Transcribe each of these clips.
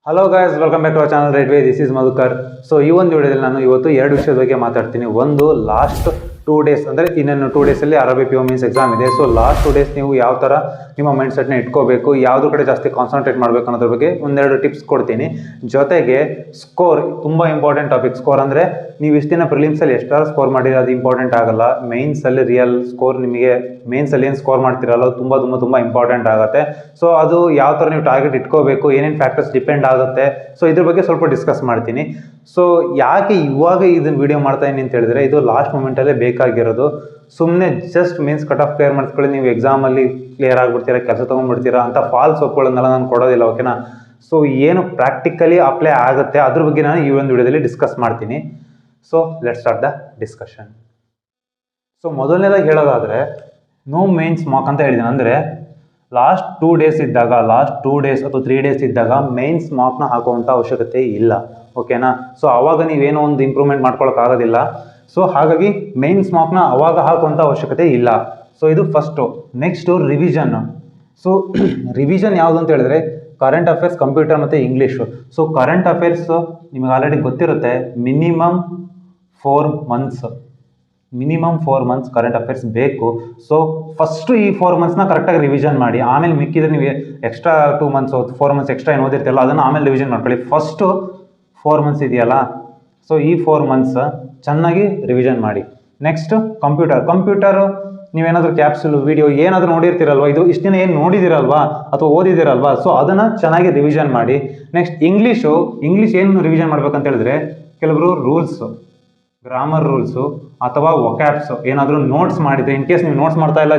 Hello guys, welcome back to our channel right way. This is Madhukar. So ಈ ಒಂದು ವಿಡಿಯೋದಲ್ಲಿ ನಾನು ಇವತ್ತು ಎರಡು ವಿಷಯದ ಬಗ್ಗೆ ಮಾತಾಡ್ತೀನಿ. ಒಂದು, ಲಾಸ್ಟ್ 2 ಡೇಸ್ ಅಂದರೆ ಇನ್ನೇನು 2 ಡೇಸಲ್ಲಿ RRB PO ಮೀನ್ಸ್ ಎಕ್ಸಾಮ್ ಇದೆ. ಸೊ ಲಾಸ್ಟ್ 2 ಡೇಸ್ ನೀವು ಯಾವ ಥರ ನಿಮ್ಮ ಮೈಂಡ್ ಸೆಟ್ನ ಇಟ್ಕೋಬೇಕು, ಯಾವುದ್ರ ಕಡೆ ಜಾಸ್ತಿ ಕಾನ್ಸಂಟ್ರೇಟ್ ಮಾಡಬೇಕು ಅನ್ನೋದ್ರ ಬಗ್ಗೆ ಒಂದೆರಡು ಟಿಪ್ಸ್ ಕೊಡ್ತೀನಿ. ಜೊತೆಗೆ ಸ್ಕೋರ್, ತುಂಬ ಇಂಪಾರ್ಟೆಂಟ್ ಟಾಪಿಕ್. ಸ್ಕೋರ್ ಅಂದರೆ ನೀವು ಇಷ್ಟು ದಿನ ಪ್ರಿಲಿಮ್ಸಲ್ಲಿ ಎಷ್ಟಾರು ಸ್ಕೋರ್ ಮಾಡಿದ್ರೆ ಅದು ಇಂಪಾರ್ಟೆಂಟ್ ಆಗಲ್ಲ. ಮೇನ್ಸಲ್ಲಿ ರಿಯಲ್ ಸ್ಕೋರ್ ನಿಮಗೆ ಮೇನ್ಸಲ್ಲಿ ಏನು ಸ್ಕೋರ್ ಮಾಡ್ತಿರಲ್ಲ ಅದು ತುಂಬ ತುಂಬ ತುಂಬ ಇಂಪಾರ್ಟೆಂಟ್ ಆಗುತ್ತೆ. ಸೊ ಅದು ಯಾವ ಥರ ನೀವು ಟಾರ್ಗೆಟ್ ಇಟ್ಕೋಬೇಕು, ಏನೇನು ಫ್ಯಾಕ್ಟರ್ಸ್ ಡಿಪೆಂಡ್ ಆಗುತ್ತೆ, ಸೊ ಇದ್ರ ಬಗ್ಗೆ ಸ್ವಲ್ಪ ಡಿಸ್ಕಸ್ ಮಾಡ್ತೀನಿ. ಸೊ ಯಾಕೆ ಇವಾಗ ಇದನ್ನು ವಿಡಿಯೋ ಮಾಡ್ತಾ ಇದ್ದೀನಿ ಅಂತ ಹೇಳಿದ್ರೆ, ಇದು ಲಾಸ್ಟ್ ಮೂಮೆಂಟಲ್ಲೇ ಬೇಕಾಗಿರೋದು. ಸುಮ್ಮನೆ just means cut off clear ಮಾಡಿಸ್ಕೊಳ್ಳಿ, ನೀವು ಎಕ್ಸಾಮಲ್ಲಿ ಕ್ಲಿಯರ್ ಆಗಿಬಿಡ್ತೀರಾ, ಕೆಲಸ ತೊಗೊಂಡ್ಬಿಡ್ತೀರಾ ಅಂತ ಫಾಲ್ಸ್ ಒಪ್ಕೊಳ್ಳೋದನ್ನೆಲ್ಲ ನಾನು ಕೊಡೋದಿಲ್ಲ, ಓಕೆನಾ. ಸೊ ಏನು ಪ್ರಾಕ್ಟಿಕಲಿ ಅಪ್ಲೈ ಆಗುತ್ತೆ ಅದ್ರ ಬಗ್ಗೆ ನಾನು ಈ ಒಂದು ವಿಡಿಯೋದಲ್ಲಿ ಡಿಸ್ಕಸ್ ಮಾಡ್ತೀನಿ. So let's start the discussion. So ಮೊದಲನೇದಾಗಿ ಹೇಳೋದಾದರೆ, ನೋ ಮೇನ್ಸ್ ಮಾರ್ಕ್ ಅಂತ ಹೇಳಿದ್ದೀನಿ. ಅಂದರೆ ಲಾಸ್ಟ್ 2 ಡೇಸ್ ಇದ್ದಾಗ, ಲಾಸ್ಟ್ 2 ಡೇಸ್ ಅಥವಾ 3 ಡೇಸ್ ಇದ್ದಾಗ ಮೇನ್ಸ್ ಮಾರ್ಕ್ನ ಹಾಕುವಂಥ ಅವಶ್ಯಕತೆ ಇಲ್ಲ, ಓಕೆನಾ. ಸೊ ಆವಾಗ ನೀವೇನೋ ಒಂದು ಇಂಪ್ರೂವ್ಮೆಂಟ್ ಮಾಡ್ಕೊಳ್ಳೋಕ್ಕಾಗೋದಿಲ್ಲ. ಸೊ ಹಾಗಾಗಿ ಮೇನ್ಸ್ ಮಾರ್ಕ್ನ ಅವಾಗ ಹಾಕುವಂಥ ಅವಶ್ಯಕತೆ ಇಲ್ಲ. ಸೊ ಇದು first. Next revision. So revision ಯಾವುದು ಅಂತ ಹೇಳಿದ್ರೆ ಕರೆಂಟ್ ಅಫೇರ್ಸ್, ಕಂಪ್ಯೂಟರ್ ಮತ್ತು ಇಂಗ್ಲೀಷು. ಸೊ ಕರೆಂಟ್ ಅಫೇರ್ಸು ನಿಮಗೆ ಆಲ್ರೆಡಿ ಗೊತ್ತಿರುತ್ತೆ, ಮಿನಿಮಮ್ 4 ಮಂತ್ಸ್ ಕರೆಂಟ್ ಅಫೇರ್ಸ್ ಬೇಕು. ಸೊ ಫಸ್ಟು ಈ 4 ಮಂತ್ಸ್ನ ಕರೆಕ್ಟಾಗಿ ರಿವಿಷನ್ ಮಾಡಿ. ಆಮೇಲೆ ಮಿಕ್ಕಿದ್ರೆ ನೀವು ಎಕ್ಸ್ಟ್ರಾ 2 ಮಂತ್ಸ್ 4 ಮಂತ್ಸ್ ಎಕ್ಸ್ಟ್ರಾ ಏನು ಓದಿರ್ತಿಲ್ಲ ಅದನ್ನು ಆಮೇಲೆ ರಿವಿಷನ್ ಮಾಡ್ಕೊಳ್ಳಿ. ಫಸ್ಟು 4 ಮಂತ್ಸ್ ಇದೆಯಲ್ಲ, ಸೊ ಈ 4 ಮಂತ್ಸ್ ಚೆನ್ನಾಗಿ ರಿವಿಷನ್ ಮಾಡಿ. ನೆಕ್ಸ್ಟ್ ಕಂಪ್ಯೂಟರು ನೀವೇನಾದರೂ ಕ್ಯಾಪ್ಸುಲು ವಿಡಿಯೋ ಏನಾದರೂ ನೋಡಿರ್ತೀರಲ್ವ, ಇದು ಇಷ್ಟು ದಿನ ಏನು ನೋಡಿದಿರಲ್ವಾ ಅಥವಾ ಓದಿದಿರಲ್ವಾ, ಸೊ ಅದನ್ನು ಚೆನ್ನಾಗಿ ರಿವಿಷನ್ ಮಾಡಿ. ನೆಕ್ಸ್ಟ್ ಇಂಗ್ಲೀಷ್ ಏನು ರಿವಿಷನ್ ಮಾಡ್ಬೇಕಂತ ಹೇಳಿದ್ರೆ, ಕೆಲವರು ರೂಲ್ಸು, ಗ್ರಾಮರ್ ರೂಲ್ಸು ಅಥವಾ ವೊಕ್ಯಾಬ್ಸ್ ಏನಾದರೂ ನೋಟ್ಸ್ ಮಾಡಿದರೆ, ಇನ್ ಕೇಸ್ ನೀವು ನೋಟ್ಸ್ ಮಾಡ್ತಾ ಇಲ್ಲ,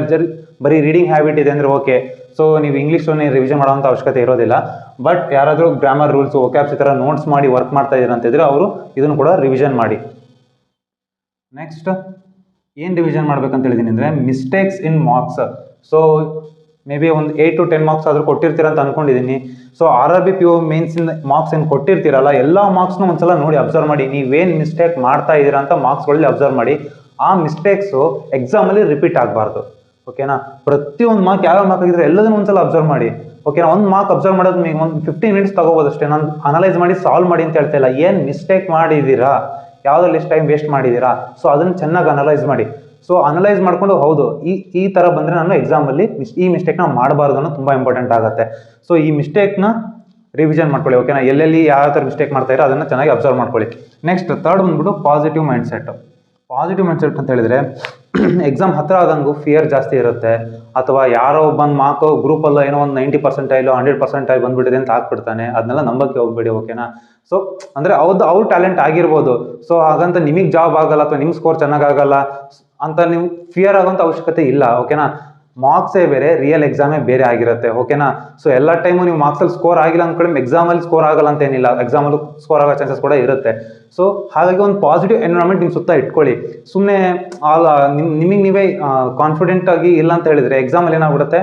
ಬರೀ ರೀಡಿಂಗ್ ಹ್ಯಾಬಿಟ್ ಇದೆ ಅಂದರೆ ಓಕೆ, ಸೊ ನೀವು ಇಂಗ್ಲೀಷನ್ನು ರಿವಿಷನ್ ಮಾಡೋವಂಥ ಅವಶ್ಯಕತೆ ಇರೋದಿಲ್ಲ. ಬಟ್ ಯಾರಾದರೂ ಗ್ರಾಮರ್ ರೂಲ್ಸು, ವೊಕ್ಯಾಬ್ಸ್ ಈ ಥರ ನೋಟ್ಸ್ ಮಾಡಿ ವರ್ಕ್ ಮಾಡ್ತಾ ಇದ್ದೀರ ಅಂತಿದ್ರೆ ಅವರು ಇದನ್ನು ಕೂಡ ರಿವಿಷನ್ ಮಾಡಿ. ನೆಕ್ಸ್ಟ್ ಏನು ರಿವಿಷನ್ ಮಾಡ್ಬೇಕಂತ ಹೇಳಿದ್ದೀನಿ ಅಂದರೆ, mistakes in marks. So may be ಒಂದು 8 to 10 ಮಾರ್ಕ್ಸ್ ಆದರೂ ಕೊಟ್ಟಿರ್ತೀರ ಅಂತ ಅಂದ್ಕೊಂಡಿದ್ದೀನಿ. ಸೊ RRB PO ಮೇನ್ಸಿನ ಮಾರ್ಕ್ಸ್ ಏನು ಕೊಟ್ಟಿರ್ತೀರಲ್ಲ, ಎಲ್ಲ ಮಾರ್ಕ್ಸ್ನೂ ಒಂದ್ಸಲ ನೋಡಿ ಅಬ್ಸರ್ವ್ ಮಾಡಿ. ನೀವೇನು ಮಿಸ್ಟೇಕ್ ಮಾಡ್ತಾ ಇದ್ದೀರಾ ಅಂತ ಮಾರ್ಕ್ಸ್ಗಳಲ್ಲಿ ಅಬ್ಸರ್ವ್ ಮಾಡಿ. ಆ ಮಿಸ್ಟೇಕ್ಸು ಎಕ್ಸಾಮಲ್ಲಿ ರಿಪೀಟ್ ಆಗಬಾರ್ದು, ಓಕೆನಾ. ಪ್ರತಿಯೊಂದು ಮಾರ್ಕ್ ಯಾವ್ಯಾವ ಮಾರ್ಕ್ ಆಗಿದ್ರೆ ಎಲ್ಲದನ್ನು ಒಂದ್ಸಲ ಅಬ್ಸರ್ವ್ ಮಾಡಿ, ಓಕೆನಾ. ಒಂದು ಮಾರ್ಕ್ ಅಬ್ಸರ್ವ್ ಮಾಡೋದು ನಿಮಗೆ ಒಂದು 15 ಮಿನಿಟ್ಸ್ ತೊಗೋಬೋದು ಅಷ್ಟೇ. ನಾನು ಅನಲೈಸ್ ಮಾಡಿ ಸಾಲ್ವ್ ಮಾಡಿ ಅಂತ ಹೇಳ್ತಾ ಇಲ್ಲ. ಏನು ಮಿಸ್ಟೇಕ್ ಮಾಡಿದ್ದೀರಾ, ಯಾವುದ್ರಲ್ಲಿ ಎಷ್ಟು ಟೈಮ್ ವೇಸ್ಟ್ ಮಾಡಿದ್ದೀರಾ, ಸೊ ಅದನ್ನು ಚೆನ್ನಾಗಿ ಅನಲೈಸ್ ಮಾಡಿ. ಸೊ ಅನಲೈಸ್ ಮಾಡಿಕೊಂಡು ಹೌದು ಈ ಥರ ಬಂದರೆ ನಾನು ಎಕ್ಸಾಮಲ್ಲಿ ಈ ಮಿಸ್ಟೇಕ್ನ ಮಾಡಬಾರ್ದು ಅನ್ನೋ ತುಂಬ ಇಂಪಾರ್ಟೆಂಟ್ ಆಗುತ್ತೆ. ಸೊ ಈ ಮಿಸ್ಟೇಕ್ನ ರಿವಿಷನ್ ಮಾಡ್ಕೊಳ್ಳಿ, ಓಕೆನಾ. ಎಲ್ಲೆಲ್ಲಿ ಯಾವ ಥರ ಮಿಸ್ಟೇಕ್ ಮಾಡ್ತಾ ಇರೋ ಅದನ್ನು ಚೆನ್ನಾಗಿ ಅಬ್ಸರ್ವ್ ಮಾಡ್ಕೊಳ್ಳಿ. ನೆಕ್ಸ್ಟ್ ಥರ್ಡ್ ಬಂದ್ಬಿಟ್ಟು ಪಾಸಿಟಿವ್ ಮೈಂಡ್ಸೆಟ್ ಅಂತ ಹೇಳಿದರೆ, ಎಕ್ಸಾಮ್ ಹತ್ತಿರ ಆದಂಗೂ ಫಿಯರ್ ಜಾಸ್ತಿ ಇರುತ್ತೆ. ಅಥವಾ ಯಾರೋ ಬಂದು ಮಾರ್ಕು ಗ್ರೂಪಲ್ಲೋ ಏನೋ ಒಂದು 90% 100% ಬಂದುಬಿಟ್ಟಿದೆ ಅಂತ ಹಾಕ್ಬಿಡ್ತಾನೆ, ಅದನ್ನೆಲ್ಲ ನಂಬಕ್ಕೆ ಹೋಗ್ಬೇಡಿ, ಓಕೆನಾ. ಸೊ ಅಂದರೆ ಅವ್ರ ಟ್ಯಾಲೆಂಟ್ ಆಗಿರ್ಬೋದು, ಸೊ ಹಾಗಂತ ನಿಮಗೆ ಜಾಬ್ ಆಗಲ್ಲ ಅಥವಾ ನಿಮ್ಮ ಸ್ಕೋರ್ ಚೆನ್ನಾಗಾಗಲ್ಲ ಅಂತ ನೀವು ಫಿಯರ್ ಆಗೋಂಥ ಅವಶ್ಯಕತೆ ಇಲ್ಲ, ಓಕೆನಾ. ಮಾರ್ಕ್ಸೇ ಬೇರೆ, ರಿಯಲ್ ಎಕ್ಸಾಮೇ ಬೇರೆ ಆಗಿರುತ್ತೆ, ಓಕೆನಾ. ಸೊ ಎಲ್ಲ ಟೈಮು ನೀವು ಮಾರ್ಕ್ಸಲ್ಲಿ ಸ್ಕೋರ್ ಆಗಿಲ್ಲ ಅಂದ್ಕೊಳ್ಳಿ, ಎಕ್ಸಾಮಲ್ಲಿ ಸ್ಕೋರ್ ಆಗಲ್ಲ ಅಂತ ಏನಿಲ್ಲ, ಎಕ್ಸಾಮಲ್ಲೂ ಸ್ಕೋರ್ ಆಗೋ ಚಾನ್ಸಸ್ ಕೂಡ ಇರುತ್ತೆ. ಸೊ ಹಾಗಾಗಿ ಒಂದು ಪಾಸಿಟಿವ್ ಎನ್ವಿರಾನ್ಮೆಂಟ್ ನಿಮ್ಮ ಸುತ್ತ ಇಟ್ಕೊಳ್ಳಿ. ಸುಮ್ಮನೆ ನಿಮಗೆ ನೀವೇ ಕಾನ್ಫಿಡೆಂಟ್ ಆಗಿ ಇಲ್ಲ ಅಂತ ಹೇಳಿದರೆ ಎಕ್ಸಾಮಲ್ಲಿ ಏನಾಗ್ಬಿಡುತ್ತೆ,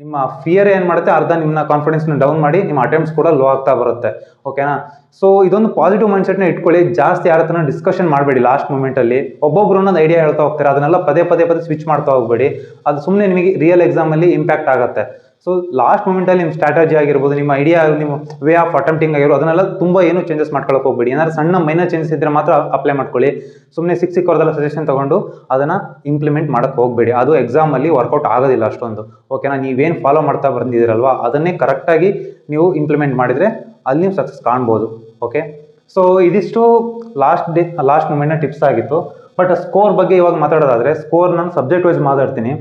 ನಿಮ್ಮ ಫಿಯರ್ ಏನು ಮಾಡುತ್ತೆ, ಅರ್ಧ ನಿಮ್ಮ ಕಾನ್ಫಿಡೆನ್ಸ್ನ ಡೌನ್ ಮಾಡಿ ನಿಮ್ಮ ಅಟೆಂಪ್ಟ್ಸ್ ಕೂಡ ಲೋ ಆಗ್ತಾ ಬರುತ್ತೆ, ಓಕೆನಾ. ಸೊ ಇದೊಂದು ಪಾಸಿಟಿವ್ ಮೈಂಡ್ಸೆಟ್ನ ಇಟ್ಕೊಳ್ಳಿ. ಜಾಸ್ತಿ ಯಾರ ಹತ್ರನೂ ಡಿಸ್ಕಷನ್ ಮಾಡಬೇಡಿ. ಲಾಸ್ಟ್ ಮೂಮೆಂಟಲ್ಲಿ ಒಬ್ಬೊಬ್ರು ಒಂದೊಂದು ಐಡಿಯಾ ಹೇಳ್ತಾ ಹೋಗ್ತಾರೆ, ಅದನ್ನೆಲ್ಲ ಪದೇ ಸ್ವಿಚ್ ಮಾಡ್ತಾ ಹೋಗ್ಬೇಡಿ. ಅದು ಸುಮ್ಮನೆ ನಿಮಗೆ ರಿಯಲ್ ಎಕ್ಸಾಮಲ್ಲಿ ಇಂಪ್ಯಾಕ್ಟ್ ಆಗುತ್ತೆ. ಸೊ ಲಾಸ್ಟ್ ಮೂಮೆಂಟಲ್ಲಿ ನಿಮ್ಮ ಸ್ಟ್ರಾಟಜಿ ಆಗಿರ್ಬೋದು, ನಿಮ್ಮ ಐಡಿಯಾ, ನಿಮ್ಮ ವೇ ಆಫ್ ಅಟೆಂಪ್ಟಿಂಗ್ ಆಗಿರ್ಬೋದು, ಅದನ್ನೆಲ್ಲ ತುಂಬ ಏನು ಚೇಂಜಸ್ ಮಾಡ್ಕೊಳಕ್ಕೆ ಹೋಗ್ಬೇಡಿ. ಏನಾದ್ರು ಸಣ್ಣ ಮೈನರ್ ಚೇಂಜಸ್ ಇದ್ದರೆ ಮಾತ್ರ ಅಪ್ಲೈ ಮಾಡ್ಕೊಳ್ಳಿ. ಸುಮ್ಮನೆ ಸಿಕ್ಕೋರ್ದೆಲ್ಲ ಸಜೆಷನ್ ತೊಗೊಂಡು ಅದನ್ನು ಇಂಪ್ಲಿಮೆಂಟ್ ಮಾಡೋಕ್ಕೆ ಹೋಗಬೇಡಿ. ಅದು ಎಕ್ಸಾಮಲ್ಲಿ ವರ್ಕೌಟ್ ಆಗೋದಿಲ್ಲ ಅಷ್ಟೊಂದು, ಓಕೆನಾ. ನೀವೇನು ಫಾಲೋ ಮಾಡ್ತಾ ಬಂದಿದ್ದೀರಲ್ವ ಅದನ್ನೇ ಕರೆಕ್ಟಾಗಿ ನೀವು ಇಂಪ್ಲಿಮೆಂಟ್ ಮಾಡಿದರೆ ಅಲ್ಲಿ ನೀವು ಸಕ್ಸಸ್ ಕಾಣ್ಬೋದು, ಓಕೆ. ಸೊ ಇದಿಷ್ಟು ಲಾಸ್ಟ್ ಮೂಮೆಂಟ್ನ ಟಿಪ್ಸ್ ಆಗಿತ್ತು. ಬಟ್ ಸ್ಕೋರ್ ಬಗ್ಗೆ ಇವಾಗ ಮಾತಾಡೋದಾದರೆ, ಸ್ಕೋರ್ ನಾನು ಸಬ್ಜೆಕ್ಟ್ ವೈಸ್ ಮಾತಾಡ್ತೀನಿ.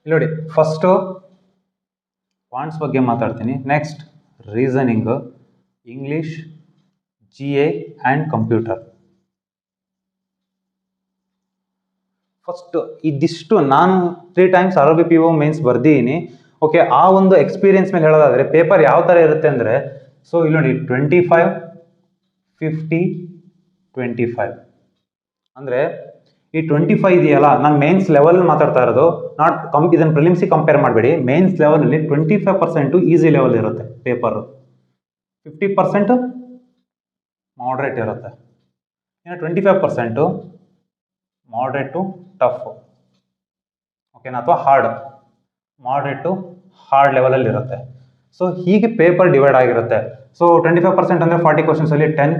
ನೋಡಿ, ಫಸ್ಟು ಪಾಯಿಂಟ್ಸ್ ಬಗ್ಗೆ ಮಾತಾಡ್ತೀನಿ. Next reasoning, English, GA and computer. First ಇದಿಷ್ಟು ನಾನು 3 times RRB PO ಮೇನ್ಸ್ ಬರ್ದಿದ್ದೀನಿ, ಓಕೆ. ಆ ಒಂದು ಎಕ್ಸ್ಪೀರಿಯನ್ಸ್ ಮೇಲೆ ಹೇಳೋದಾದರೆ ಪೇಪರ್ ಯಾವ ಥರ ಇರುತ್ತೆ ಅಂದರೆ, ಸೊ ಇಲ್ಲಿ ನೋಡಿ 25, 50, 25 ಅಂದರೆ ಈ 25 ಇದೆಯಲ್ಲ, ನಾನು ಮೇನ್ಸ್ ಲೆವೆಲ್ ಮಾತಾಡ್ತಾ ಇರೋದು, ಇದನ್ನು ಪ್ರಿಲಿಮ್ಸಿಗೆ ಕಂಪೇರ್ ಮಾಡಬೇಡಿ. ಮೇನ್ಸ್ ಲೆವೆಲಲ್ಲಿ 25% ಈಸಿ ಲೆವೆಲ್ ಇರುತ್ತೆ ಪೇಪರು, 50% ಮಾಡ್ರೇಟ್ ಇರುತ್ತೆ, ಇನ್ನು 25% ಮಾಡ್ರೇಟ್ ಟು ಟಫ್, ಓಕೆನಾ, ಅಥವಾ ಹಾರ್ಡ್, ಮಾಡ್ರೇಟ್ ಟು ಹಾರ್ಡ್ ಲೆವೆಲಲ್ಲಿ ಇರುತ್ತೆ. ಸೊ ಹೀಗೆ ಪೇಪರ್ ಡಿವೈಡ್ ಆಗಿರುತ್ತೆ. ಸೊ 25% ಅಂದರೆ 40 ಕ್ವಶನ್ಸಲ್ಲಿ 10,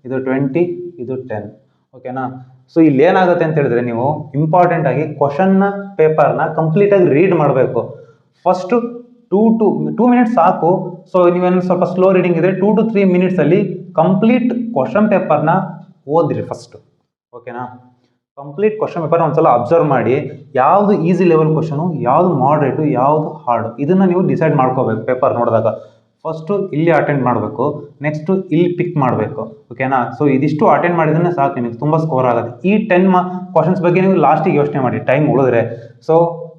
ಇದು 20, ಇದು 10, ಓಕೆನಾ. ಸೊ ಇಲ್ಲಿ ಏನಾಗುತ್ತೆ ಅಂತ ಹೇಳಿದ್ರೆ, ನೀವು ಇಂಪಾರ್ಟೆಂಟ್ ಆಗಿ ಕ್ವಶನ್ನ ಪೇಪರ್ನ ಕಂಪ್ಲೀಟಾಗಿ ರೀಡ್ ಮಾಡಬೇಕು. ಫಸ್ಟು 2 ಮಿನಿಟ್ಸ್ ಸಾಕು. ಸೊ ನೀವೇನು ಸ್ವಲ್ಪ ಸ್ಲೋ ರೀಡಿಂಗ್ ಇದ್ರೆ 2 to 3 ಮಿನಿಟ್ಸಲ್ಲಿ ಕಂಪ್ಲೀಟ್ ಕ್ವಶನ್ ಪೇಪರ್ನ ಓದಿರಿ ಫಸ್ಟು, ಓಕೆನಾ. ಕಂಪ್ಲೀಟ್ ಕ್ವಶನ್ ಪೇಪರ್ನ ಒಂದ್ಸಲ ಅಬ್ಸರ್ವ್ ಮಾಡಿ, ಯಾವುದು ಈಸಿ ಲೆವೆಲ್ ಕ್ವಶನು, ಯಾವುದು ಮಾಡ್ರೇಟು, ಯಾವುದು ಹಾರ್ಡು, ಇದನ್ನು ನೀವು ಡಿಸೈಡ್ ಮಾಡ್ಕೋಬೇಕು ಪೇಪರ್ ನೋಡಿದಾಗ. ಫಸ್ಟು ಇಲ್ಲಿ ಅಟೆಂಡ್ ಮಾಡಬೇಕು, ನೆಕ್ಸ್ಟು ಇಲ್ಲಿ ಪಿಕ್ ಮಾಡಬೇಕು, ಓಕೆನಾ. ಸೊ ಇದಿಷ್ಟು ಅಟೆಂಡ್ ಮಾಡಿದ್ರೆ ಸಾಕು, ನಿಮಗೆ ತುಂಬ ಸ್ಕೋರ್ ಆಗುತ್ತೆ. ಈ 10 ಕ್ವಶನ್ಸ್ ಬಗ್ಗೆ ನೀವು ಲಾಸ್ಟಿಗೆ ಯೋಚನೆ ಮಾಡಿ, ಟೈಮ್ ಉಳಿದ್ರೆ. ಸೊ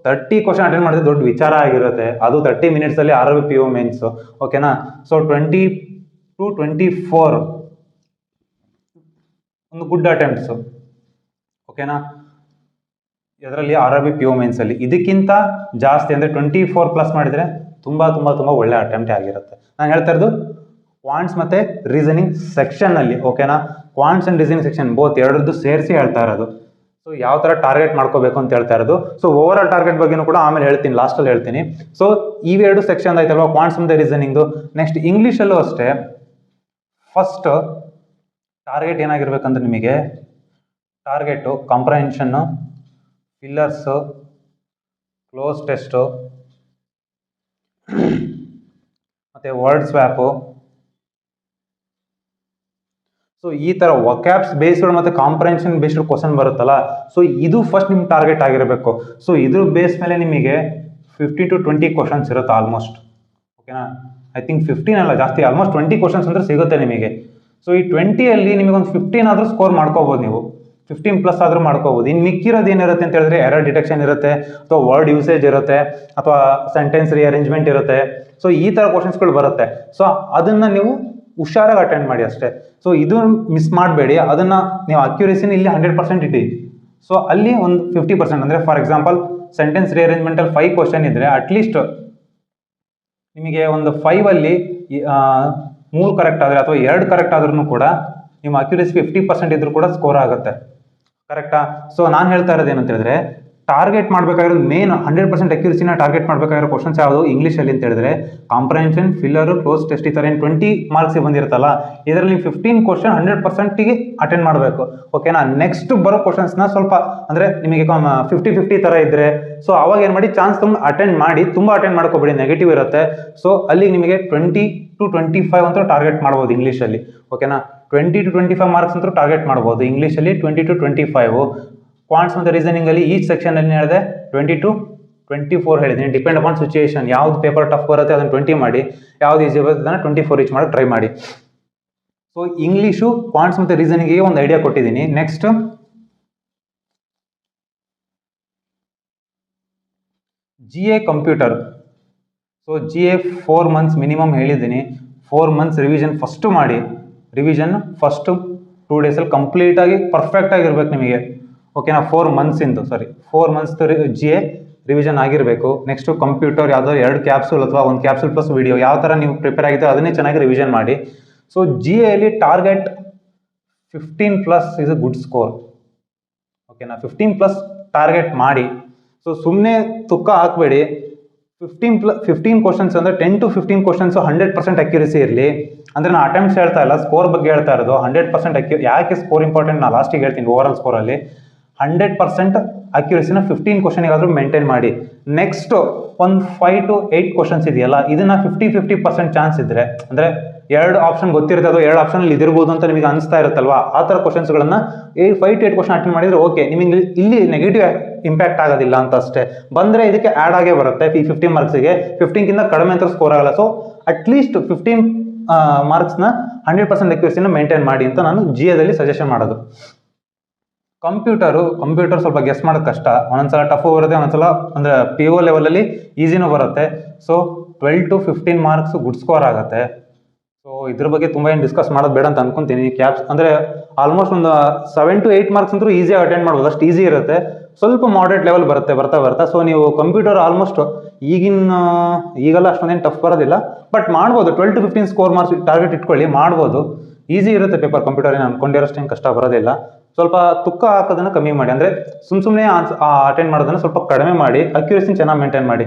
30 ಕ್ವಶನ್ ಅಟೆಂಡ್ ಮಾಡಿದ್ರೆ ದೊಡ್ಡ ವಿಚಾರ ಆಗಿರುತ್ತೆ, ಅದು 30 ಮಿನಿಟ್ಸಲ್ಲಿ RRB PO ಮೇನ್ಸು, ಓಕೆನಾ. ಸೊ 20 to 24 ಒಂದು ಗುಡ್ ಅಟೆಂಪ್ಟ್ಸು, ಓಕೆನಾ, ಇದರಲ್ಲಿ RRB PO ಮೇನ್ಸಲ್ಲಿ. ಇದಕ್ಕಿಂತ ಜಾಸ್ತಿ ಅಂದರೆ 24+ ಮಾಡಿದರೆ ತುಂಬ ಒಳ್ಳೆ ಅಟೆಂಪ್ಟೇ ಆಗಿರುತ್ತೆ. ನಾನು ಹೇಳ್ತಾ ಇರೋದು ಕ್ವಾಂಟ್ಸ್ ಮತ್ತು ರೀಸನಿಂಗ್ ಸೆಕ್ಷನ್ನಲ್ಲಿ, ಓಕೆನಾ. Quants and reasoning section both ಎರಡರದ್ದು ಸೇರಿಸಿ ಹೇಳ್ತಾ ಇರೋದು. ಸೊ ಯಾವ ಥರ ಟಾರ್ಗೆಟ್ ಮಾಡ್ಕೋಬೇಕು ಅಂತ ಹೇಳ್ತಾ ಇರೋದು. ಸೊ ಓವರ್ ಆಲ್ ಟಾರ್ಗೆಟ್ ಬಗ್ಗೆನೂ ಕೂಡ ಆಮೇಲೆ ಹೇಳ್ತೀನಿ, ಲಾಸ್ಟಲ್ಲಿ ಹೇಳ್ತೀನಿ. ಸೊ ಇವೆರಡು ಸೆಕ್ಷನ್ ಆಯ್ತಲ್ವ, ಕ್ವಾಂಟ್ಸ್ ಮತ್ತು ರೀಸನಿಂಗ್ದು. ನೆಕ್ಸ್ಟ್ ಇಂಗ್ಲೀಷಲ್ಲೂ ಅಷ್ಟೇ, ಫಸ್ಟ್ ಟಾರ್ಗೆಟ್ ಏನಾಗಿರ್ಬೇಕಂದ್ರೆ ನಿಮಗೆ ಟಾರ್ಗೆಟು ಕಾಂಪ್ರಹೆನ್ಷನ್ನು, ಫಿಲ್ಲರ್ಸು, ಕ್ಲೋಸ್ ಟೆಸ್ಟು ಮತ್ತು ವರ್ಡ್ ಸ್ವ್ಯಾಪು. ಸೊ ಈ ಥರ ವೊಕ್ಯಾಬ್ಸ್ ಬೇಸ್ಡ್ ಮತ್ತು ಕಾಂಪ್ರಹೆನ್ಷನ್ ಬೇಸ್ಡ್ ಕ್ವಶನ್ ಬರುತ್ತಲ್ಲ, ಸೊ ಇದು ಫಸ್ಟ್ ನಿಮ್ಮ ಟಾರ್ಗೆಟ್ ಆಗಿರಬೇಕು. ಸೊ ಇದ್ರ ಬೇಸ್ ಮೇಲೆ ನಿಮಗೆ 15 to 20 ಕ್ವಶನ್ಸ್ ಇರುತ್ತೆ ಆಲ್ಮೋಸ್ಟ್, ಓಕೆನಾ. ಐ ಥಿಂಕ್ 15 ಅಲ್ಲ, ಜಾಸ್ತಿ, ಆಲ್ಮೋಸ್ಟ್ 20 ಕ್ವಶನ್ಸ್ ಅಂದರೆ ಸಿಗುತ್ತೆ ನಿಮಗೆ. ಸೊ ಈ 20ಅಲ್ಲಿ ನಿಮಗೆ ಒಂದು 15 ಆದರೂ ಸ್ಕೋರ್ ಮಾಡ್ಕೋಬೋದು, ನೀವು 15+ ಆದರೂ ಮಾಡ್ಕೋಬೋದು. ಇನ್ನು ಮಿಕ್ಕಿರೋದು ಏನಿರುತ್ತೆ ಅಂತ ಹೇಳಿದ್ರೆ ಎರರ್ ಡಿಟೆಕ್ಷನ್ ಇರುತ್ತೆ, ಅಥವಾ ವರ್ಡ್ ಯೂಸೇಜ್ ಇರುತ್ತೆ, ಅಥವಾ ಸೆಂಟೆನ್ಸ್ ರಿಅರೇಂಜ್ಮೆಂಟ್ ಇರುತ್ತೆ. ಸೊ ಈ ಥರ ಕ್ವಶನ್ಸ್ಗಳು ಬರುತ್ತೆ. ಸೊ ಅದನ್ನು ನೀವು ಹುಷಾರಾಗಿ ಅಟೆಂಡ್ ಮಾಡಿ ಅಷ್ಟೇ. ಸೊ ಇದು ಮಿಸ್ ಮಾಡಬೇಡಿ, ಅದನ್ನು ನೀವು ಅಕ್ಯುರೇಸಿನ ಇಲ್ಲಿ 100% ಇಡಿ. ಸೊ ಅಲ್ಲಿ ಒಂದು 50% ಅಂದರೆ, ಫಾರ್ ಎಕ್ಸಾಂಪಲ್ ಸೆಂಟೆನ್ಸ್ ರಿಅರೇಂಜ್ಮೆಂಟಲ್ಲಿ 5 ಕ್ವಶನ್ ಇದ್ದರೆ ಅಟ್ಲೀಸ್ಟ್ ನಿಮಗೆ ಒಂದು 5ಅಲ್ಲಿ 3 ಕರೆಕ್ಟ್ ಆದರೆ ಅಥವಾ 2 ಕರೆಕ್ಟ್ ಆದ್ರೂ ಕೂಡ ನಿಮ್ಮ ಅಕ್ಯುರೇಸಿ 50% ಇದ್ರೂ ಕೂಡ ಸ್ಕೋರ್ ಆಗುತ್ತೆ, ಕರೆಕ್ಟಾ. ಸೊ ನಾನು ಹೇಳ್ತಾ ಇರೋದು ಏನಂತ ಹೇಳಿದ್ರೆ, ಟಾರ್ಗೆಟ್ ಮಾಡಬೇಕಾಗಿರೋದು ಮೇನ್ 100% ಅಕ್ಯುರೇಸಿನ ಟಾರ್ಗೆಟ್ ಮಾಡಬೇಕಾಗಿರೋ ಕ್ವಶನ್ಸ್ ಯಾವುದು ಇಂಗ್ಲೀಷಲ್ಲಿ ಅಂತ ಹೇಳಿದ್ರೆ ಕಾಂಪ್ರಹೆನ್ಷನ್, ಫಿಲ್ಲರು, ಕ್ಲೋಸ್ ಟೆಸ್ಟ್. ಈ ಥರ ಏನು 20 ಮಾರ್ಕ್ಸಿಗೆ ಬಂದಿರುತ್ತಲ್ಲ, ಇದರಲ್ಲಿ 15 ಕ್ವಶನ್ 100%ಗೆ ಅಟೆಂಡ್ ಮಾಡಬೇಕು, ಓಕೆನಾ. ನೆಕ್ಸ್ಟ್ ಬರೋ ಕ್ವಶನ್ಸ್ನ ಸ್ವಲ್ಪ ಅಂದರೆ ನಿಮಗೆ 50-50 ಥರ ಇದ್ದರೆ, ಸೊ ಅವಾಗ ಏನು ಮಾಡಿ, ಚಾನ್ಸ್ ತುಂಬ ಅಟೆಂಡ್ ಮಾಡಿ, ತುಂಬ ಅಟೆಂಡ್ ಮಾಡ್ಕೋಬೇಡಿ, ನೆಗೆಟಿವ್ ಇರುತ್ತೆ. ಸೊ ಅಲ್ಲಿಗೆ ನಿಮಗೆ 20 to 25 ಅಂತ ಟಾರ್ಗೆಟ್ ಮಾಡ್ಬೋದು ಇಂಗ್ಲೀಷಲ್ಲಿ, ಓಕೆನಾ. 20 to 25 ಮಾರ್ಕ್ಸ್ ಅಂತೂ ಟಾರ್ಗೆಟ್ ಮಾಡ್ಬೋದು ಇಂಗ್ಲೀಷಲ್ಲಿ, 20 to 25. ಕ್ವಾಂಟ್ಸ್ ಮತ್ತು ರೀಸನಿಂಗಲ್ಲಿ ಈಚ್ ಸೆಕ್ಷನಲ್ಲಿ ಹೇಳಿದೆ 20 to 24 ಹೇಳಿದ್ದೀನಿ. ಡಿಪೆಂಡ್ ಅಪಾನ್ ಸಿಚುಯೇಷನ್, ಯಾವ್ದು ಪೇಪರ್ ಟಫ್ ಬರುತ್ತೆ ಅದನ್ನು 20 ಮಾಡಿ, ಯಾವ್ದು ಈಸಿ ಬರುತ್ತೆ ಅದನ್ನು 24 ರೀಚ್ ಮಾಡಿ ಟ್ರೈ ಮಾಡಿ. ಸೊ ಇಂಗ್ಲೀಷು, ಕ್ವಾಂಟ್ಸ್ ಮತ್ತು ರೀಸನಿಂಗಿಗೆ ಒಂದು ಐಡಿಯಾ ಕೊಟ್ಟಿದ್ದೀನಿ. Next GA computer. So GA 4 months minimum ಹೇಳಿದ್ದೀನಿ. 4 months ರಿವಿಷನ್ ಫಸ್ಟು ಮಾಡಿ, ರಿವಿಷನ್ ಫಸ್ಟು 2 ಡೇಸಲ್ಲಿ ಕಂಪ್ಲೀಟಾಗಿ ಪರ್ಫೆಕ್ಟಾಗಿರ್ಬೇಕು ನಿಮಗೆ, ಓಕೆನಾ. 4 months GA ರಿವಿಷನ್ ಆಗಿರಬೇಕು. ನೆಕ್ಸ್ಟು ಕಂಪ್ಯೂಟರ್ ಯಾವುದೋ 2 ಕ್ಯಾಪ್ಸೂಲ್ ಅಥವಾ 1 ಕ್ಯಾಪ್ಸೂಲ್ ಪ್ಲಸ್ ವಿಡಿಯೋ, ಯಾವ ಥರ ನೀವು ಪ್ರಿಪೇರ್ ಆಗಿದ್ದರೆ ಅದನ್ನೇ ಚೆನ್ನಾಗಿ ರಿವಿಷನ್ ಮಾಡಿ. ಸೊ GAಯಲ್ಲಿ target 15+ is a good score, ಓಕೆನಾ. 15+ ಟಾರ್ಗೆಟ್ ಮಾಡಿ. ಸೊ ಸುಮ್ಮನೆ ತುಕ್ಕ ಹಾಕಬೇಡಿ. 15 ಕ್ವಶನ್ಸ್ ಅಂದರೆ 10 to 15 ಕ್ವಶನ್ಸು 100% ಅಕ್ಯುರೇಸಿ ಇರಲಿ. ಅಂದರೆ ನಾನು ಅಟೆಂಪ್ಟ್ಸ್ ಹೇಳ್ತಾ ಇಲ್ಲ, ಸ್ಕೋರ್ ಬಗ್ಗೆ ಹೇಳ್ತಾ ಇರೋದು. 100% ಯಾಕೆ ಸ್ಕೋರ್ ಇಂಪಾರ್ಟೆಂಟ್ ನಾನು ಲಾಸ್ಟಿಗೆ ಹೇಳ್ತೀನಿ. ಓವರ್ ಆಲ್ ಸ್ಕೋರಲ್ಲಿ 100% ಅಕ್ಯುರೇಸಿನ 15 ಕ್ವಶನಿಗಾದರೂ ಮೇಂಟೈನ್ ಮಾಡಿ. ನೆಕ್ಸ್ಟು ಒಂದು 5 to 8 ಕ್ವಶನ್ಸ್ ಇದೆಯಲ್ಲ, ಇದನ್ನು 50% ಚಾನ್ಸ್ ಇದ್ದರೆ, ಅಂದರೆ 2 ಆಪ್ಷನ್ ಗೊತ್ತಿರುತ್ತೆ, ಅದು 2 ಆಪ್ಷನಲ್ಲಿ ಇದಿರ್ಬೋದು ಅಂತ ನಿಮಗೆ ಅನಿಸ್ತಾ ಇರುತ್ತಲ್ವಾ, ಆ ಥರ ಕ್ವಶನ್ಸ್ಗಳನ್ನು 5 to 8 ಕ್ವಶನ್ ಅಟೆಂಡ್ ಮಾಡಿದರೆ ಓಕೆ, ನಿಮಗೆ ಇಲ್ಲಿ ನೆಗೆಟಿವ್ ಇಂಪ್ಯಾಕ್ಟ್ ಆಗೋದಿಲ್ಲ ಅಂತ ಅಷ್ಟೇ. ಬಂದರೆ ಇದಕ್ಕೆ ಆ್ಯಡ್ ಆಗೇ ಬರುತ್ತೆ ಈ 15 ಮಾರ್ಕ್ಸಿಗೆ. 15ಗಿಂತ ಕಡಿಮೆ ಅಂತ ಸ್ಕೋರ್ ಆಗಲ್ಲ. ಸೊ ಅಟ್ಲೀಸ್ಟ್ 15 ಮಾರ್ಕ್ಸ್ನ 100% ಅಕ್ಯುರೇಸಿನ ಮೇಂಟೈನ್ ಮಾಡಿ ಅಂತ ನಾನು GAದಲ್ಲಿ ಸಜೆಷನ್ ಮಾಡೋದು. ಕಂಪ್ಯೂಟರ್ ಸ್ವಲ್ಪ ಗೆಸ್ ಮಾಡೋದು ಕಷ್ಟ, ಒಂದೊಂದ್ಸಲ ಟಫ್ ಬರುತ್ತೆ, ಒಂದೊಂದ್ಸಲ ಅಂದರೆ PO ಲೆವೆಲಲ್ಲಿ ಈಸಿನೂ ಬರುತ್ತೆ. So 12 to 15 marks good score ಆಗುತ್ತೆ. ಸೊ ಇದ್ರ ಬಗ್ಗೆ ತುಂಬ ಏನು ಡಿಸ್ಕಸ್ ಮಾಡೋದು ಬೇಡ ಅಂತ ಅನ್ಕೊಂತೀನಿ. ಕ್ಯಾಪ್ಸ್ ಅಂದರೆ ಆಲ್ಮೋಸ್ಟ್ ಒಂದು 7 to 8 ಮಾರ್ಕ್ಸ್ ಅಂತೂ ಈಸಿಯಾಗಿ ಅಟೆಂಡ್ ಮಾಡ್ಬೋದು, ಅಷ್ಟು ಈಸಿ ಇರುತ್ತೆ. ಸ್ವಲ್ಪ ಮಾಡ್ರೇಟ್ ಲೆವೆಲ್ ಬರುತ್ತೆ ಬರ್ತಾ. ಸೊ ನೀವು ಕಂಪ್ಯೂಟರ್ ಆಲ್ಮೋಸ್ಟ್ ಈಗೆಲ್ಲ ಅಷ್ಟೊಂದೇನು ಟಫ್ ಬರೋದಿಲ್ಲ, ಬಟ್ ಮಾಡ್ಬೋದು. 12 to 15 ಸ್ಕೋರ್ ಮಾರ್ಕ್ಸ್ ಟಾರ್ಗೆಟ್ ಇಟ್ಕೊಳ್ಳಿ, ಮಾಡ್ಬೋದು. ಈಸಿ ಇರುತ್ತೆ ಪೇಪರ್ ಕಂಪ್ಯೂಟರ್, ಏನು ಅನ್ಕೊಂಡಿರೋಷ್ಟೇನು ಕಷ್ಟ ಬರೋದಿಲ್ಲ. ಸ್ವಲ್ಪ ತುಕ್ಕ ಹಾಕೋದನ್ನು ಕಮ್ಮಿ ಮಾಡಿ, ಅಂದರೆ ಸುಮ್ಮನೆ ಅಟೆಂಡ್ ಮಾಡೋದನ್ನು ಸ್ವಲ್ಪ ಕಡಿಮೆ ಮಾಡಿ, ಅಕ್ಯುರೇಸಿನ ಚೆನ್ನಾಗಿ ಮೇಂಟೈನ್ ಮಾಡಿ.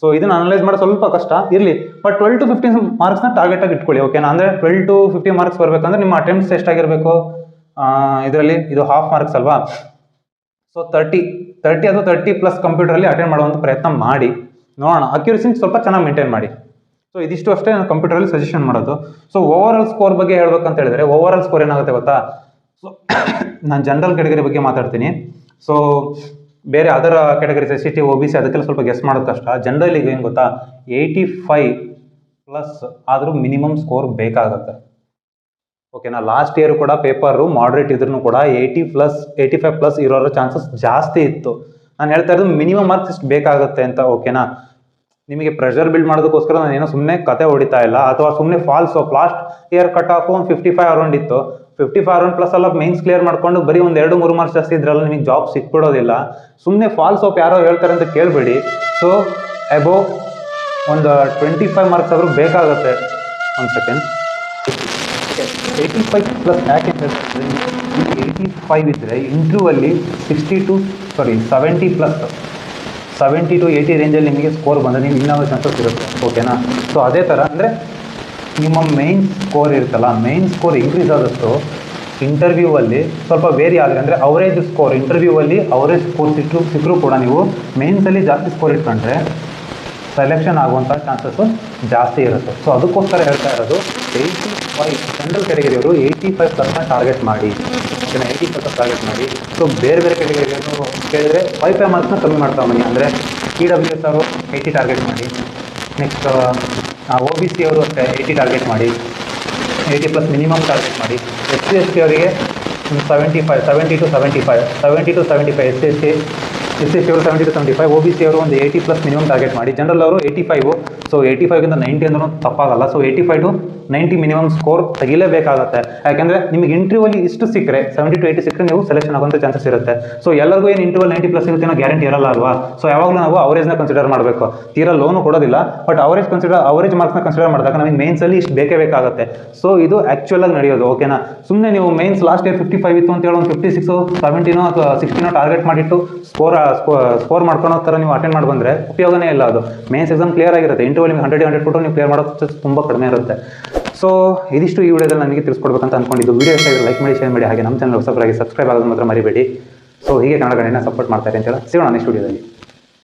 ಸೊ ಇದನ್ನು ಅನಲೈಸ್ ಮಾಡೋದು ಸ್ವಲ್ಪ ಕಷ್ಟ ಇರಲಿ, ಬಟ್ 12 to 15 ಮಾರ್ಕ್ಸ್ನ ಟಾರ್ಗೆಟಾಗಿ ಇಟ್ಕೊಳ್ಳಿ, ಓಕೆನಾ. ಅಂದರೆ 12 to 15 ಮಾರ್ಕ್ಸ್ ಬರಬೇಕಂದ್ರೆ ನಿಮ್ಮ ಅಟೆಂಪ್ಟ್ಸ್ ಎಷ್ಟಾಗಿರಬೇಕು, ಇದರಲ್ಲಿ ಇದು ಹಾಫ್ ಮಾರ್ಕ್ಸ್ ಅಲ್ವಾ. ಸೊ 30 ಅಥವಾ 30+ ಕಂಪ್ಯೂಟರಲ್ಲಿ ಅಟೆಂಡ್ ಮಾಡುವಂಥ ಪ್ರಯತ್ನ ಮಾಡಿ ನೋಡೋಣ. ಅಕ್ಯುರೇಸಿನ ಸ್ವಲ್ಪ ಚೆನ್ನಾಗಿ ಮೇಂಟೈನ್ ಮಾಡಿ. ಸೊ ಇದಿಷ್ಟು ಅಷ್ಟೇ ನಾನು ಕಂಪ್ಯೂಟರಲ್ಲಿ ಸಜೆಷನ್ ಮಾಡೋದು. ಸೊ ಓವರಾಲ್ ಸ್ಕೋರ್ ಬಗ್ಗೆ ಹೇಳ್ಬೇಕಂತ ಹೇಳಿದ್ರೆ, ಓವರಾಲ್ ಸ್ಕೋರ್ ಏನಾಗುತ್ತೆ ಗೊತ್ತಾ. ಸೊ ನಾನು ಜನರಲ್ ಕ್ಯಾಟಗರಿ ಬಗ್ಗೆ ಮಾತಾಡ್ತೀನಿ. ಸೊ ಬೇರೆ ಅದರ ಕ್ಯಾಟಗರೀಸ್ SCT OBC ಅದಕ್ಕೆಲ್ಲ ಸ್ವಲ್ಪ ಗೆಸ್ ಮಾಡೋದು ಕಷ್ಟ. ಜನರಲಿಗೆ ಏನು ಗೊತ್ತಾ, 85+ ಆದರೂ ಮಿನಿಮಮ್ ಸ್ಕೋರ್ ಬೇಕಾಗುತ್ತೆ, ಓಕೆನಾ. ಲಾಸ್ಟ್ ಇಯರ್ ಕೂಡ ಪೇಪರು ಮಾಡ್ರೇಟ್ ಇದ್ರೂ ಕೂಡ 85+ ಇರೋ ಚಾನ್ಸಸ್ ಜಾಸ್ತಿ ಇತ್ತು. ನಾನು ಹೇಳ್ತಾ ಇರೋದು ಮಿನಿಮಮ್ ಮಾರ್ಕ್ಸ್ ಇಷ್ಟು ಬೇಕಾಗುತ್ತೆ ಅಂತ, ಓಕೆನಾ. ನಿಮಗೆ ಪ್ರೆಷರ್ ಬಿಲ್ಡ್ ಮಾಡೋದಕ್ಕೋಸ್ಕರ ನಾನು ಏನೋ ಸುಮ್ಮನೆ ಕತೆ ಹೊಡಿತಾ ಇಲ್ಲ, ಅಥವಾ ಸುಮ್ಮನೆ falls off. Last year cut off ಒಂದು 55 ಅರೌಂಡ್ ಇತ್ತು. 55 ಅರೌಂಡ್ ಪ್ಲಸ್ ಎಲ್ಲ ಮೇನ್ಸ್ ಕ್ಲಿಯರ್ ಮಾಡ್ಕೊಂಡು ಬರೀ ಒಂದು 2-3 ಮಾರ್ಕ್ಸ್ ಜಾಸ್ತಿ ಇದ್ರಲ್ಲ ನಿಮಗೆ ಜಾಬ್ ಸಿಕ್ಬಿಡೋದಿಲ್ಲ. ಸುಮ್ಮನೆ ಫಾಲ್ಸ್ ಆಫ್ ಯಾರೋ ಹೇಳ್ತಾರೆ ಅಂತ ಕೇಳಬೇಡಿ. ಸೊ ಅಬೋವ್ ಒಂದು 25 ಮಾರ್ಕ್ಸ್ ಆದರೂ ಬೇಕಾಗುತ್ತೆ. ಒಂದು ಸೆಕೆಂಡ್, 85+ ಯಾಕೆ ಅಂತ ಹೇಳ್ತಾರೆ, 85 ಇದ್ದರೆ ಇಂಟರ್ವ್ಯೂವಲ್ಲಿ 70 to 80 ರೇಂಜಲ್ಲಿ ನಿಮಗೆ ಸ್ಕೋರ್ ಬಂದರೆ ನೀವು ಇನ್ನೂ ಚಾನ್ಸಸ್ ಇರುತ್ತೆ, ಓಕೆನಾ. ಸೊ ಅದೇ ಥರ ಅಂದರೆ ನಿಮ್ಮ ಮೇನ್ ಸ್ಕೋರ್ ಇರುತ್ತಲ್ಲ, ಮೇನ್ ಸ್ಕೋರ್ ಇನ್ಕ್ರೀಸ್ ಆದಷ್ಟು ಇಂಟರ್ವ್ಯೂವಲ್ಲಿ ಸ್ವಲ್ಪ ವೇರಿ ಆಗಿದೆ. ಅಂದರೆ ಅವರೇಜ್ ಸ್ಕೋರ್, ಇಂಟರ್ವ್ಯೂವಲ್ಲಿ ಅವರೇಜ್ ಸ್ಕೋರ್ ಸಿಕ್ಕರೂ ಕೂಡ ನೀವು ಮೇನ್ಸಲ್ಲಿ ಜಾಸ್ತಿ ಸ್ಕೋರ್ ಇಟ್ಕೊಂಡ್ರೆ ಸೆಲೆಕ್ಷನ್ ಆಗುವಂಥ ಚಾನ್ಸಸ್ಸು ಜಾಸ್ತಿ ಇರುತ್ತೆ. ಸೊ ಅದಕ್ಕೋಸ್ಕರ ಹೇಳ್ತಾ ಇರೋದು 85 ಜನರಲ್ ಕ್ಯಾಟಗರಿಯವರು 85+ ಟಾರ್ಗೆಟ್ ಮಾಡಿ, ಓಕೆನಾ. 80% ಟಾರ್ಗೆಟ್ ಮಾಡಿ. ಸೊ ಬೇರೆ ಕ್ಯಾಟಗರಿಯನ್ನು ಕೇಳಿದರೆ 5 ಮಾರ್ಕ್ಸ್ನ ಕಮ್ಮಿ ಮಾಡ್ತಾ ಬನ್ನಿ. ಅಂದರೆ EWS ಅವರು 80 ಟಾರ್ಗೆಟ್ ಮಾಡಿ. ನೆಕ್ಸ್ಟ್ OBC ಅವರು ಅಷ್ಟೇ 80 ಟಾರ್ಗೆಟ್ ಮಾಡಿ, 80+ ಮಿನಿಮಮ್ ಟಾರ್ಗೆಟ್ ಮಾಡಿ. SC ST ಅವರಿಗೆ 70 to 75 SC ST ಅವರು 70 to 75, OBC ಅವರು ಒಂದು 80+ ಮಿನಿಮಮ್ ಟಾರ್ಗೆಟ್ ಮಾಡಿ. ಜನರಲ್ ಅವರು 85. ಸೊ 85ಗಿಂತ 90 ಅಂದ್ರೂ ತಪ್ಪಾಗಲ್ಲ. ಸೊ 85 to 90 ಮಿನಿಮಮ್ ಸ್ಕೋರ್ ತೆಗಿಲೇಬೇಕಾಗುತ್ತೆ. ಯಾಕೆಂದರೆ ನಿಮಗೆ ಇಂಟರ್ವ್ಯೂವಲ್ಲಿ ಇಷ್ಟು ಸಿಕ್ಕರೆ 70 to 80 ಸಿಕ್ಕರೆ ನೀವು ಸೆಲೆಕ್ಷನ್ ಆಗುವಂಥ ಚಾನ್ಸಸ್ ಇರುತ್ತೆ. ಸೊ ಎಲ್ಲರಿಗೂ ಏನು ಇಂಟರ್ವ್ಯೂವಲ್ 90+ ಸಿಗುತ್ತೆ ಅನ್ನೋ ಗ್ಯಾರಂಟಿ ಇರಲ್ಲ ಅಲ್ವಾ. ಸೊ ಯಾವಾಗಲೂ ನಾವು ಅವರೇಜ್ನ ಕನ್ಸಿಡರ್ ಮಾಡಬೇಕು. ತೀರಾ ಲೋನು ಕೊಡೋದಿಲ್ಲ, ಬಟ್ ಅವರೇಜ್ ಮಾರ್ಕ್ಸ್ನ ಕನ್ಸಿಡರ್ ಮಾಡಿದಾಗ ನಮಗೆ ಮೇನ್ಸಲ್ಲಿ ಇಷ್ಟು ಬೇಕಾಗುತ್ತೆ. ಸೊ ಇದು ಆ್ಯಕ್ಚುಲಾಗಿ ನಡೆಯೋದು, ಓಕೆನಾ. ಸುಮ್ಮನೆ ನೀವು ಮೇನ್ಸ್ ಲಾಸ್ಟ್ ಇಯರ್ 55 ಇತ್ತು ಅಂತ ಹೇಳಿ ಒಂದು 56, 70 ಅಥವಾ 60 ಟಾರ್ಗೆಟ್ ಮಾಡಿಟ್ಟು ಸ್ಕೋರ್ ಮಾಡ್ಕೊಳೋ ಥರ ನೀವು ಅಟೆಂಡ್ ಮಾಡಿ ಬಂದರೆ ಉಪಯೋಗನೇ ಇಲ್ಲ. ಅದು ಮೇನ್ಸ್ ಎಕ್ಸಾಮ್ ಕ್ಲಿಯರ್ ಆಗಿರುತ್ತೆ. ಇಂಟರ್ವ್ಯೂ ನಿಮಗೆ 100 ಕೊಟ್ಟರು ನೀವು ಕ್ಲಿಯರ್ ಮಾಡೋದು ತುಂಬ ಕಡಿಮೆ ಇರುತ್ತೆ. ಸೊ ಇದಿಷ್ಟು ಈ ವಿಡಿಯೋದಲ್ಲಿ ನನಗೆ ತಿಳಿಸ್ಕೊಡ್ಬೇಕಂತ ಅಂದ್ಕೊಂಡಿದ್ದು. ವಿಡಿಯೋ ಇಷ್ಟ ಲೈಕ್ ಮಾಡಿ, ಶೇರ್ ಮಾಡಿ, ಹಾಗೆ ನಮ್ಮ ಚಾನಲ್ ಹೊಸಬರಾಗಿ ಸಬ್ಸ್ಕ್ರೈಬ್ ಆಗೋದು ಮಾತ್ರ ಮರಿಬೇಡಿ. ಸೊ ಹೀಗೆ ಕನ್ನಡ ಗಣಿನ ಸಪೋರ್ಟ್ ಮಾಡ್ತಾರೆ ಅಂತ ಹೇಳಿ ಸಿಗೋಣ ನೆಕ್ಸ್ಟ್ ವಿಡಿಯೋದಲ್ಲಿ.